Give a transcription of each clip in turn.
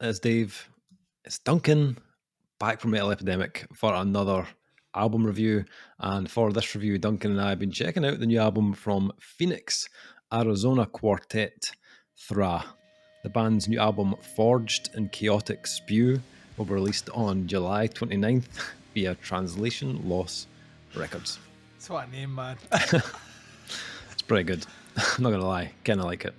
It's Dave. It's Duncan, back from Metal Epidemic for another album review. And for this review, Duncan and I have been checking out the new album from Phoenix, Arizona quartet, Thra. The band's new album, Forged in Chaotic Spew, will be released on July 29th via Translation Loss Records. That's what a name, man. It's pretty good. I'm not going to lie, kind of like it.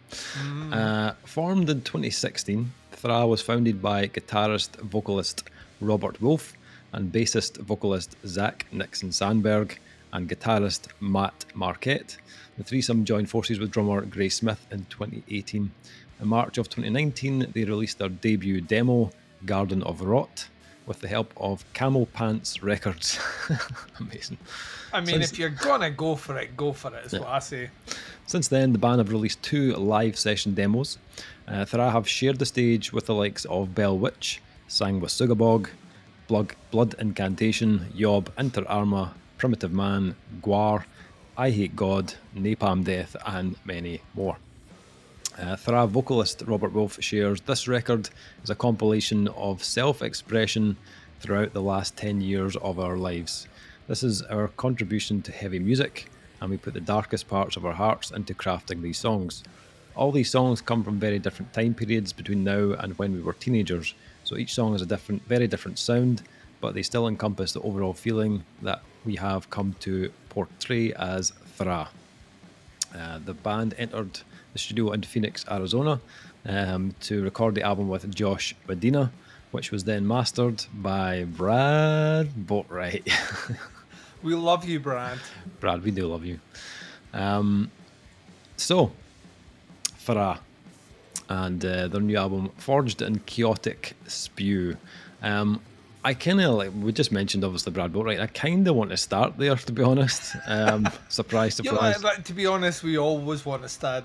Formed in 2016, Thra was founded by guitarist vocalist Robert Wolf and bassist vocalist Zach Nixon Sandberg and guitarist Matt Marquette. The threesome joined forces with drummer Gray Smith in 2018. In March of 2019, they released their debut demo, Garden of Rot, with the help of Camel Pants Records. Amazing. I mean, if you're going to go for it, is what I say. Since then, the band have released 2 live session demos. Thra have shared the stage with the likes of Bell Witch, sang with Sugabog, Blood Incantation, Yob, Inter Arma, Primitive Man, Gwar, I Hate God, Napalm Death, and many more. Thra vocalist Robert Wolf shares this record is a compilation of self-expression throughout the last 10 years of our lives. This is our contribution to heavy music, and we put the darkest parts of our hearts into crafting these songs. All these songs come from very different time periods between now and when we were teenagers, so each song has a very different sound, but they still encompass the overall feeling that we have come to portray as Thra. The band entered the studio in Phoenix, Arizona, to record the album with Josh Medina, which was then mastered by Brad Boatwright. We love you, Brad. Brad, we do love you. So, Thra and their new album, Forged in Chaotic Spew. I kind of we just mentioned obviously Brad Boatwright. I kind of want to start there, to be honest. Surprise. To be honest, we always want to start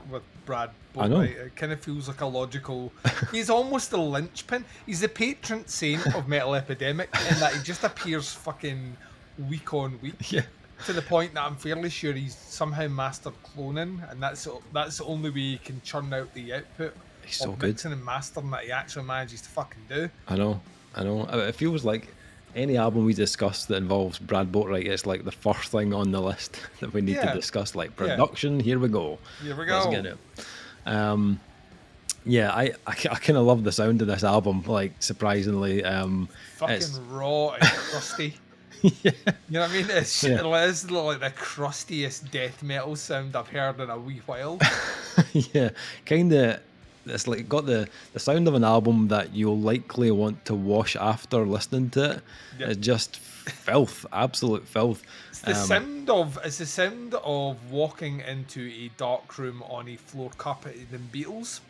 with Brad Boatwright. It kind of feels like a logical. He's almost the linchpin. He's the patron saint of Metal Epidemic, in that he just appears fucking week on week. Yeah. To the point that I'm fairly sure he's somehow mastered cloning, and that's the only way he can churn out the output. He's so of good. Mixing and mastering that he actually manages to fucking do. I know. It feels like any album we discuss that involves Brad Boatwright is like the first thing on the list that we need to discuss. Like production, here we go. Let's get it. I kind of love the sound of this album. Like surprisingly, fucking raw and crusty. Yeah. You know what I mean? It is like the crustiest death metal sound I've heard in a wee while. Yeah, kind of. It's like got the sound of an album that you'll likely want to wash after listening to it. Yep. It's just filth, absolute filth. It's the sound of walking into a dark room on a floor carpeted in Beatles.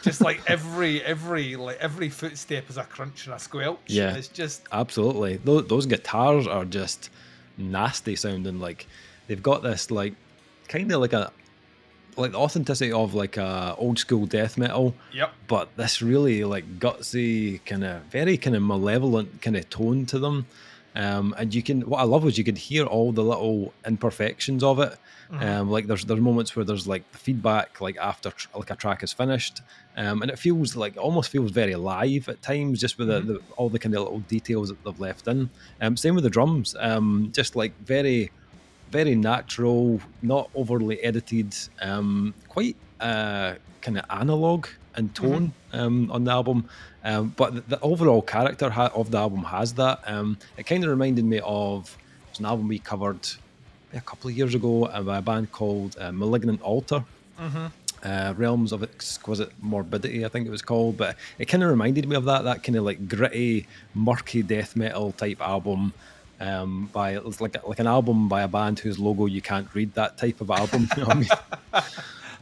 Just like every footstep is a crunch and a squelch. Yeah, it's just absolutely. Those guitars are just nasty sounding. Like they've got this like kind of like the authenticity of like a old school death metal. Yep. But this really like gutsy very malevolent kind of tone to them. And what I love was you could hear all the little imperfections of it. Mm-hmm. Like there's moments where there's like the feedback like after like a track is finished, and it feels like almost feels very live at times, just with all the kind of little details that they've left in. Same with the drums, just like very, very natural, not overly edited, quite kind of analog in tone on the album. But the overall character of the album has that. It kind of reminded me of an album we covered a couple of years ago by a band called Malignant Altar. Realms of Exquisite Morbidity, I think it was called. But it kind of reminded me of that kind of like gritty, murky death metal type album. It's like an album by a band whose logo you can't read. That type of album. You know what I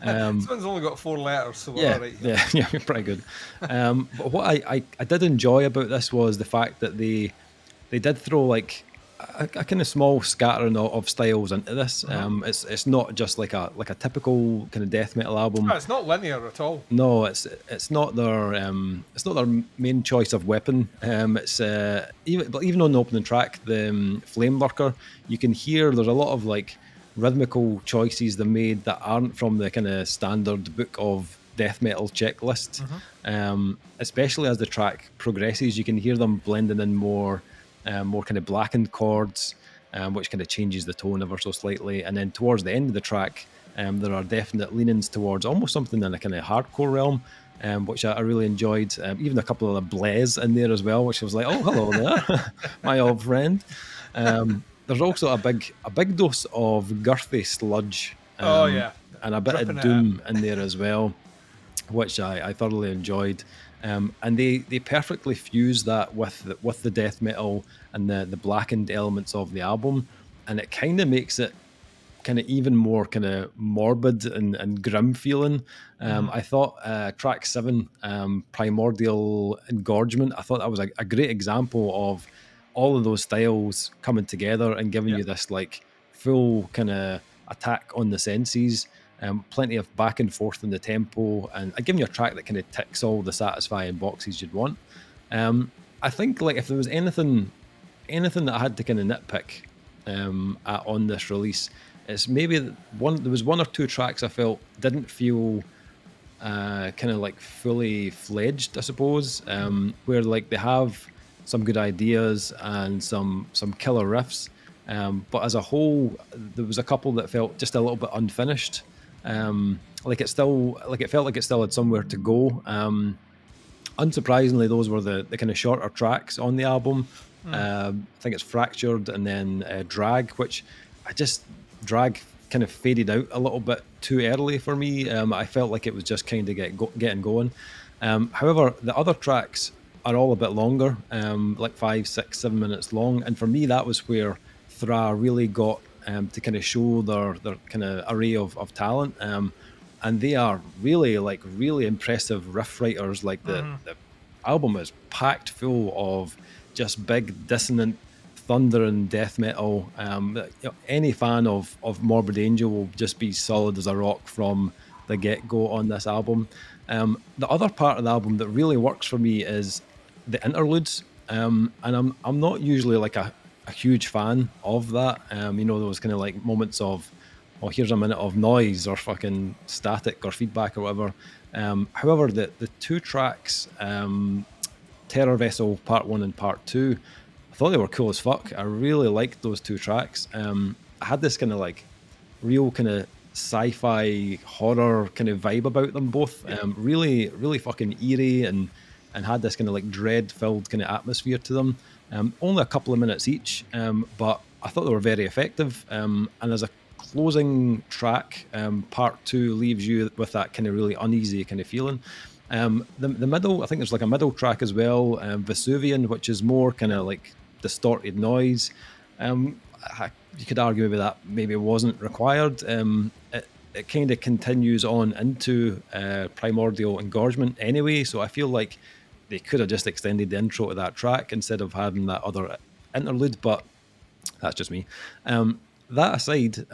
mean? This one's only got 4 letters, so we're yeah, all right. Yeah, pretty good. But what I did enjoy about this was the fact that they did throw like a kind of small scattering of styles into this. It's not just like a typical kind of death metal album. No, it's not linear at all. No, it's not their main choice of weapon. It's even on the opening track, the Flame Lurker, you can hear there's a lot of like rhythmical choices they made that aren't from the kind of standard book of death metal checklist. Especially as the track progresses, you can hear them blending in more kind of blackened chords, which kind of changes the tone ever so slightly. And then towards the end of the track, there are definite leanings towards almost something in a kind of hardcore realm, which I really enjoyed. Even a couple of the blaze in there as well, which was like, oh, hello there, my old friend. There's also a big dose of girthy sludge, and a bit Dripping of doom in there as well, which I thoroughly enjoyed. And they perfectly fuse that with the death metal and the blackened elements of the album, and it kind of makes it kind of even more kind of morbid and grim feeling. I thought track 7, Primordial Engorgement, I thought that was a great example of all of those styles coming together and giving you this like full kind of attack on the senses. Plenty of back and forth in the tempo, and giving you a track that kind of ticks all the satisfying boxes you'd want. I think like if there was anything that I had to kind of nitpick on this release, it's maybe there was one or two tracks I felt didn't feel kind of like fully fledged, I suppose, where like they have some good ideas and some killer riffs, but as a whole, there was a couple that felt just a little bit unfinished. It felt like it still had somewhere to go. Unsurprisingly, those were the kind of shorter tracks on the album. I think it's Fractured and then Drag, which Drag kind of faded out a little bit too early for me. I felt like it was just kind of getting going. However, the other tracks are all a bit longer, like 5, 6, 7 minutes long. And for me, that was where Thra really got to kind of show their kind of array of talent. And they are really impressive riff writers. Like the album is packed full of just big dissonant thundering death metal. Any fan of Morbid Angel will just be solid as a rock from the get-go on this album. The other part of the album that really works for me is the interludes, and I'm not usually like a huge fan of that. Those kind of like moments of, oh, here's a minute of noise or fucking static or feedback or whatever. However, the two tracks, Terror Vessel Part 1 and Part 2, I thought they were cool as fuck. I really liked those two tracks. I had this kind of like real kind of sci-fi horror kind of vibe about them both. Really, really fucking eerie and had this kind of like dread-filled kind of atmosphere to them. Only a couple of minutes each, but I thought they were very effective. And as a closing track, Part 2 leaves you with that kind of really uneasy kind of feeling. The middle, I think there's like a middle track as well, Vesuvian, which is more kind of like distorted noise. You could argue maybe that wasn't required. It kind of continues on into Primordial Engorgement anyway, so I feel like they could have just extended the intro to that track instead of having that other interlude, but that's just me. That aside,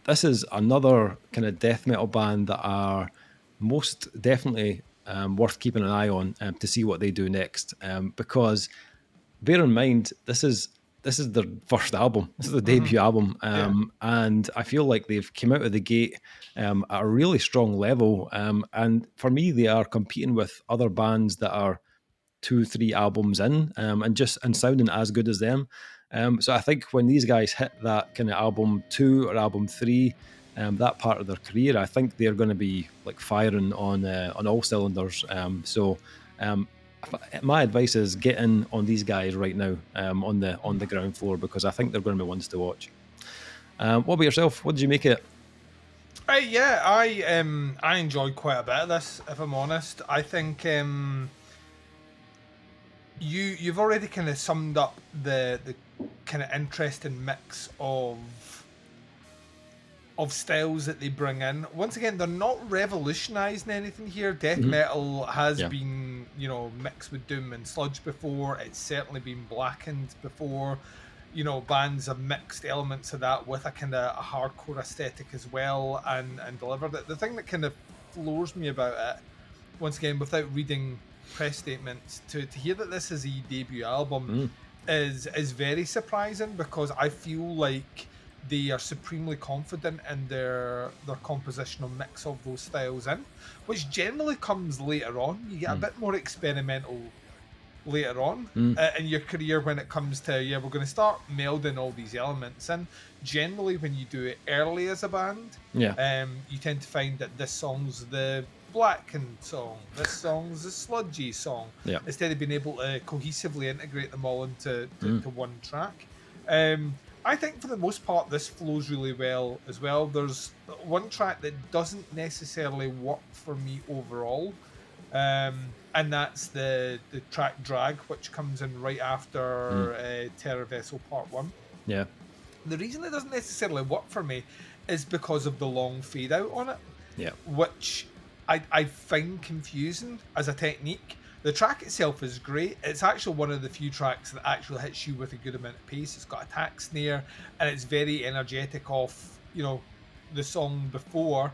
this is another kind of death metal band that are most definitely worth keeping an eye on to see what they do next, because bear in mind, this is their first album. This is the debut album. And I feel like they've come out of the gate at a really strong level. And for me, they are competing with other bands that are 2-3 albums in, and sounding as good as them. So I think when these guys hit that kind of album 2 or album 3, that part of their career, I think they're going to be like firing on all cylinders. My advice is get in on these guys right now, on the ground floor, because I think they're going to be ones to watch. What about yourself? What did you make of it? I enjoyed quite a bit of this, if I'm honest. I think you've already kind of summed up the kind of interesting mix of styles that they bring in. Once again, they're not revolutionizing anything here. Death metal has been, mixed with doom and sludge before. It's certainly been blackened before. Bands have mixed elements of that with a kind of a hardcore aesthetic as well, and delivered it. The thing that kind of floors me about it, once again, without reading press statements, to hear that this is a debut album is very surprising, because I feel like they are supremely confident in their compositional mix of those styles in, which generally comes later on. You get a bit more experimental later on in your career when it comes to, we're going to start melding all these elements in. Generally, when you do it early as a band, you tend to find that this song's the Blackened song, this song's the Sludgy song, instead of being able to cohesively integrate them all into to one track. I think for the most part this flows really well as well. There's one track that doesn't necessarily work for me overall, and that's the track Drag, which comes in right after Terror Vessel Part 1. Yeah. The reason it doesn't necessarily work for me is because of the long fade out on it. Yeah. Which I find confusing as a technique. The track itself is great. It's actually one of the few tracks that actually hits you with a good amount of pace. It's got a tack snare, and it's very energetic off, the song before,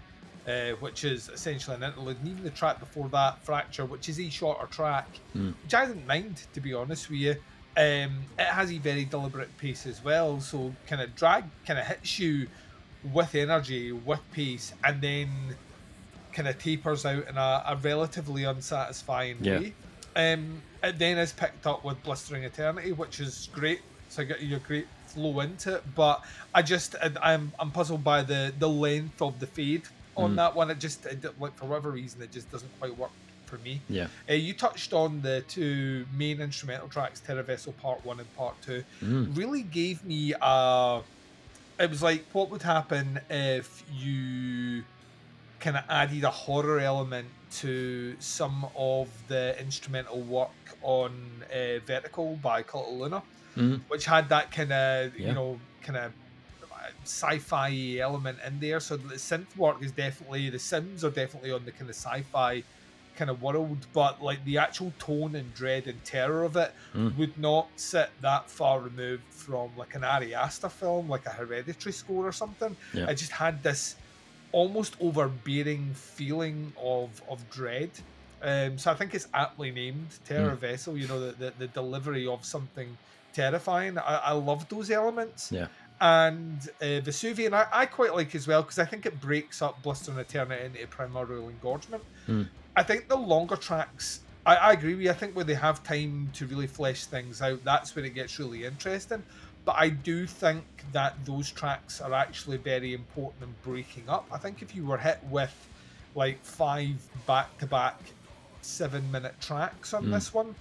which is essentially an interlude. And even the track before that, Fracture, which is a shorter track, which I didn't mind, to be honest with you. It has a very deliberate pace as well. So kind of Drag kind of hits you with energy, with pace, and then kind of tapers out in a relatively unsatisfying way. It then is picked up with Blistering Eternity, which is great. So I get you a great flow into it, but I'm puzzled by the length of the fade on that one. It like, for whatever reason, it just doesn't quite work for me. You touched on the two main instrumental tracks, Terror Vessel Part 1 and Part 2. Really gave me it was like, what would happen if you kind of added a horror element to some of the instrumental work on Vertical by Cult of Luna, which had that kind of kind of sci-fi element in there. So the synth work is definitely, the Sims are definitely on the kind of sci-fi kind of world, but like the actual tone and dread and terror of it would not sit that far removed from like an Ari Aster film, like a Hereditary score or something. It just had this almost overbearing feeling of dread. So I think it's aptly named Terror Vessel, the delivery of something terrifying. I love those elements. And Vesuvian I quite like as well, because I think it breaks up Blistering Eternity into Primordial Engorgement. I think the longer tracks, I agree with you. I think where they have time to really flesh things out, that's when it gets really interesting. But I do think that those tracks are actually very important in breaking up. I think if you were hit with like 5 back-to-back 7-minute tracks on this one,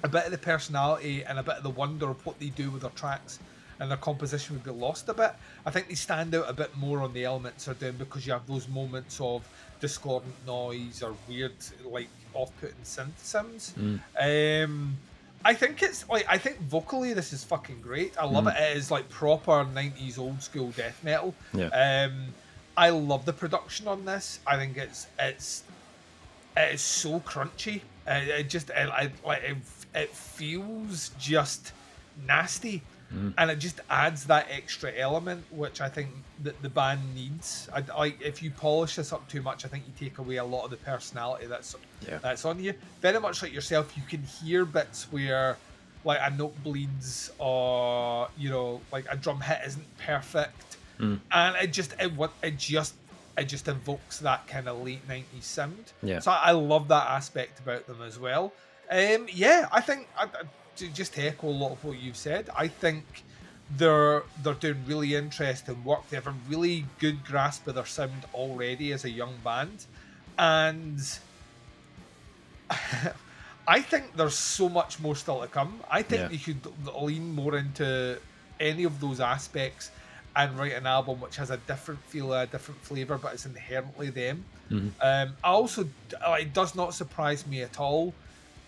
a bit of the personality and a bit of the wonder of what they do with their tracks and their composition would be lost a bit. I think they stand out a bit more on the elements they're doing, because you have those moments of discordant noise or weird, like, off-putting synth sims. I think it's like, I think vocally this is fucking great. I love it. It is like proper 90s old school death metal. I love the production on this. I think it is so crunchy. It feels just nasty. And it just adds that extra element, which I think that the band needs. If you polish this up too much, I think you take away a lot of the personality that's on you. Very much like yourself, you can hear bits where like a note bleeds, or like a drum hit isn't perfect, and it just evokes that kind of late 90s sound. So I love that aspect about them as well. I think to just echo a lot of what you've said, I think they're doing really interesting work. They have a really good grasp of their sound already as a young band, and I think there's so much more still to come. I think you could lean more into any of those aspects and write an album which has a different feel, a different flavour, but it's inherently them. It does not surprise me at all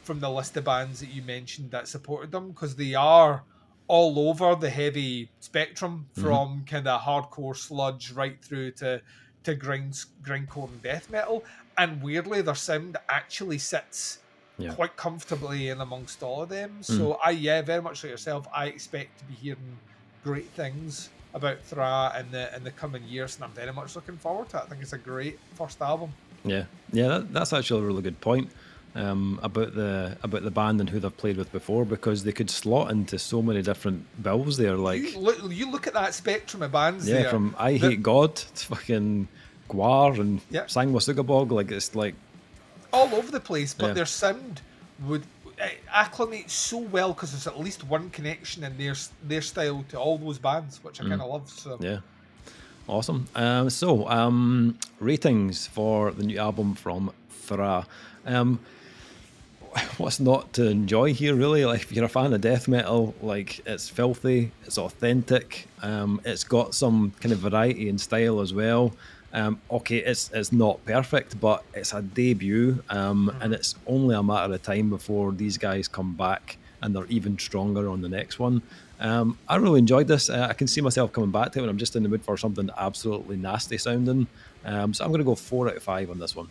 from the list of bands that you mentioned that supported them, because they are all over the heavy spectrum, from kind of hardcore sludge right through to grindcore and death metal, and weirdly their sound actually sits quite comfortably in amongst all of them. So very much like yourself, I expect to be hearing great things about Thra in the coming years, and I'm very much looking forward to it. I think it's a great first album. That's actually a really good point. about the band and who they've played with before, because they could slot into so many different bills there. Like you look at that spectrum of bands. Yeah, there, from I Hate God to fucking Gwar and Sang Wasugabog, like it's like all over the place. But their sound would acclimate so well because there's at least one connection in their style to all those bands, which I kind of love. So yeah, awesome. Ratings for the new album from Thra. What's not to enjoy here, really? Like, if you're a fan of death metal, like, it's filthy, it's authentic, it's got some kind of variety in style as well. Okay, it's not perfect, but it's a debut, and it's only a matter of time before these guys come back and they're even stronger on the next one. I really enjoyed this. I can see myself coming back to it when I'm just in the mood for something absolutely nasty sounding. So I'm going to go 4 out of 5 on this one.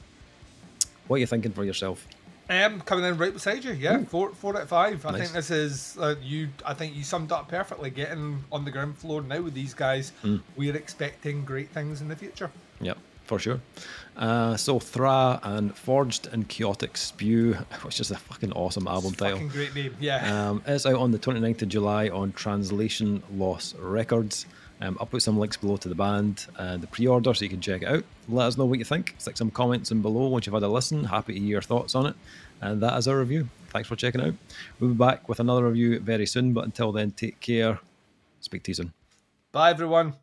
What are you thinking for yourself? Coming in right beside you, yeah. Ooh. 4 out of 5. I Nice. think this is I think you summed up perfectly. Getting on the ground floor now with these guys, we're expecting great things in the future. Yep, for sure. So Thra and Forged and Chaotic Spew, which is a fucking awesome album title. Fucking great name, yeah. It's out on the 29th of July on Translation Loss Records. I'll put some links below to the band and the pre-order so you can check it out. Let us know what you think. Stick some comments in below once you've had a listen. Happy to hear your thoughts on it. And that is our review. Thanks for checking out. We'll be back with another review very soon, but until then, take care. Speak to you soon. Bye, everyone.